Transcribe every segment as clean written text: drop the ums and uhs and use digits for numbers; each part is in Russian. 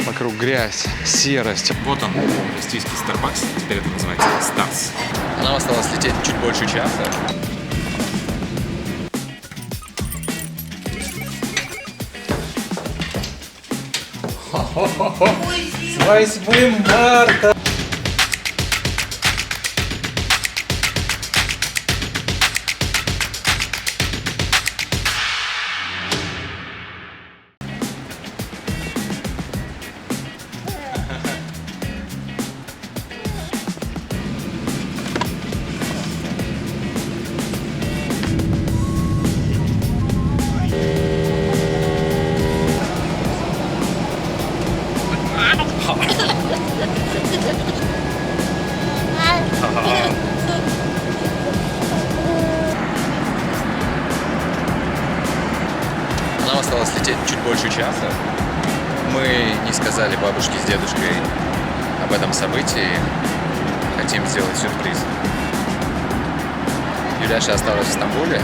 Вокруг грязь, серость. Вот он, российский Starbucks, теперь это называется Stars. Нам осталось лететь чуть больше часа. С 8 марта! Нам осталось лететь чуть больше часа. Мы не сказали бабушке с дедушкой об этом событии. Хотим сделать сюрприз. Юляша осталась в Стамбуле.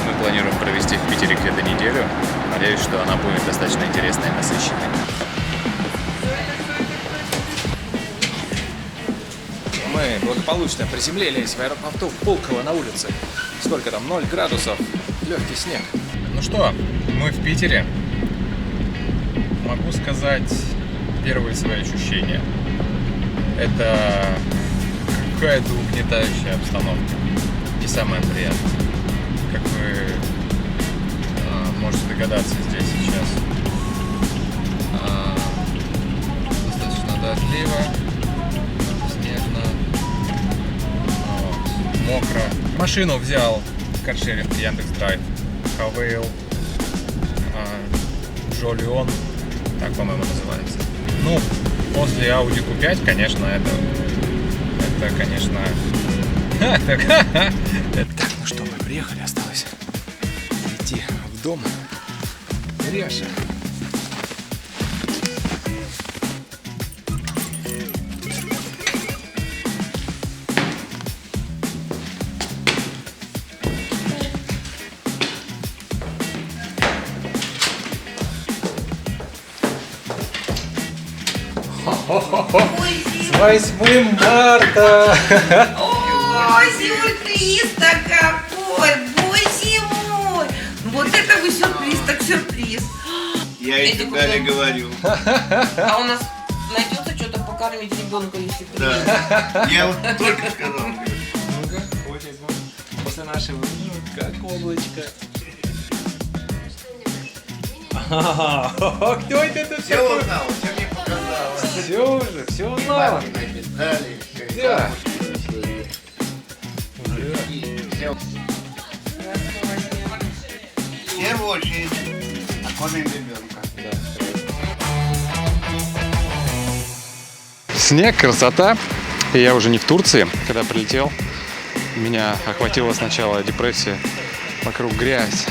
Мы планируем провести в Питере где-то неделю. Надеюсь, что она будет достаточно интересной и насыщенной. Мы благополучно приземлились в аэропорту Пулково на улице. Сколько там? 0 градусов. Легкий снег. Ну что, мы в Питере. Могу сказать первые свои ощущения. Это какая-то угнетающая обстановка. Не самая приятная. Как вы можете догадаться, здесь сейчас достаточно дождливо, снежно, мокро. Машину взял каршеринг Яндекс.Драйв. Хавейл, Жолион, так, по-моему, называется. Ну, после Audi Q5, конечно, это конечно... Так, ну что, мы приехали, осталось идти в дом. Реша. С 8 марта! О, сюрприз-то какой! Боже мой! Вот это вы сюрприз, так сюрприз. Я и тебя не говорю. А у нас найдется что-то покормить ребенка, если приедет? Да. Я вот только сказал. Ну-ка, после нашего как облачко. Кто это тут Все такой? узнал, все мне показалось. Все уже, все узнал. Бабки написали. Да. В первую очередь окормим ребенка. Снег, красота. И я уже не в Турции. Когда прилетел, меня охватила сначала депрессия. Вокруг грязь,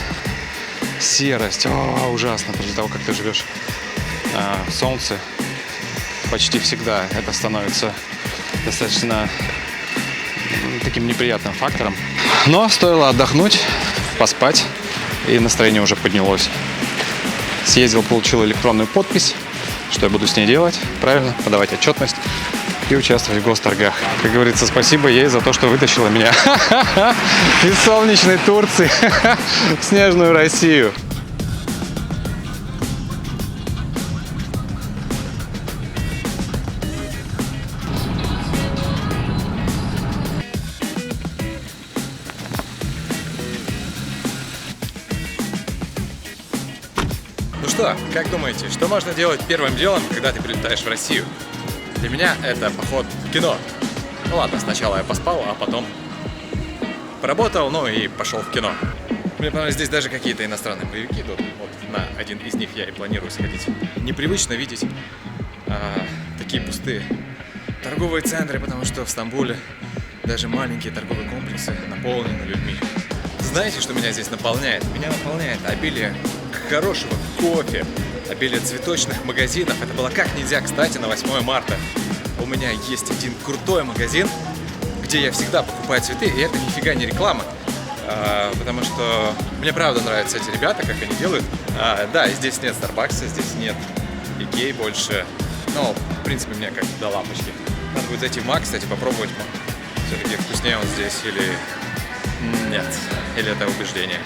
серость. О, ужасно. После того, как ты живешь в солнце, почти всегда это становится достаточно таким неприятным фактором. Но стоило отдохнуть, поспать, и настроение уже поднялось. Съездил, получил электронную подпись. Что я буду с ней делать? Правильно, подавать отчетность и участвовать в госторгах. Как говорится, спасибо ей за то, что вытащила меня из солнечной Турции в снежную Россию. Ну что, как думаете, что можно делать первым делом, когда ты прилетаешь в Россию? Для меня это поход в кино. Ну ладно, сначала я поспал, а потом поработал, ну и пошел в кино. Мне понравилось, здесь даже какие-то иностранные боевики идут. Вот на один из них я и планирую сходить. Непривычно видеть такие пустые торговые центры, потому что в Стамбуле даже маленькие торговые комплексы наполнены людьми. Знаете, что меня здесь наполняет? Меня наполняет обилие хорошего кофе, обилие цветочных магазинов. Это было как нельзя кстати на 8 марта. У меня есть один крутой магазин, где я всегда покупаю цветы, и это нифига не реклама. Потому что мне правда нравятся эти ребята, как они делают. Да, здесь нет Starbucks, здесь нет Икеи больше. Но, в принципе, мне как до лампочки. Надо будет зайти в Мак, кстати, попробовать. Все-таки вкуснее он здесь или нет. Или это убеждение.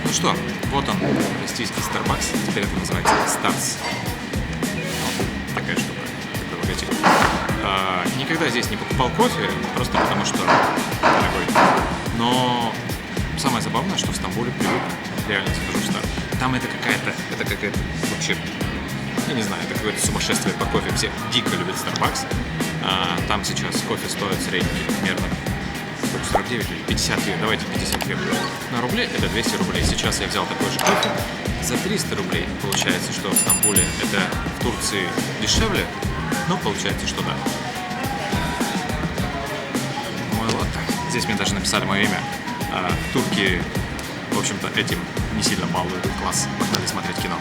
Ну что, вот он, российский Starbucks. Теперь это называется Stars. Такая штука, такой логотип. Никогда здесь не покупал кофе, просто потому что дорогой. Но самое забавное, что в Стамбуле привык, реально скажу, что там это какая-то вообще, я не знаю, это какое-то сумасшествие по кофе. Все дико любят Starbucks. Там сейчас кофе стоит средний примерно 49 или 50 лет, давайте 50 лет. На рубле это 200 рублей. Сейчас я взял такой же кофе за 300 рублей. Получается, что в Стамбуле это в Турции дешевле, но получается, что да. Мой латте. Здесь мне даже написали мое имя. Турки, в общем-то, этим не сильно балуют класс. Погнали смотреть кино.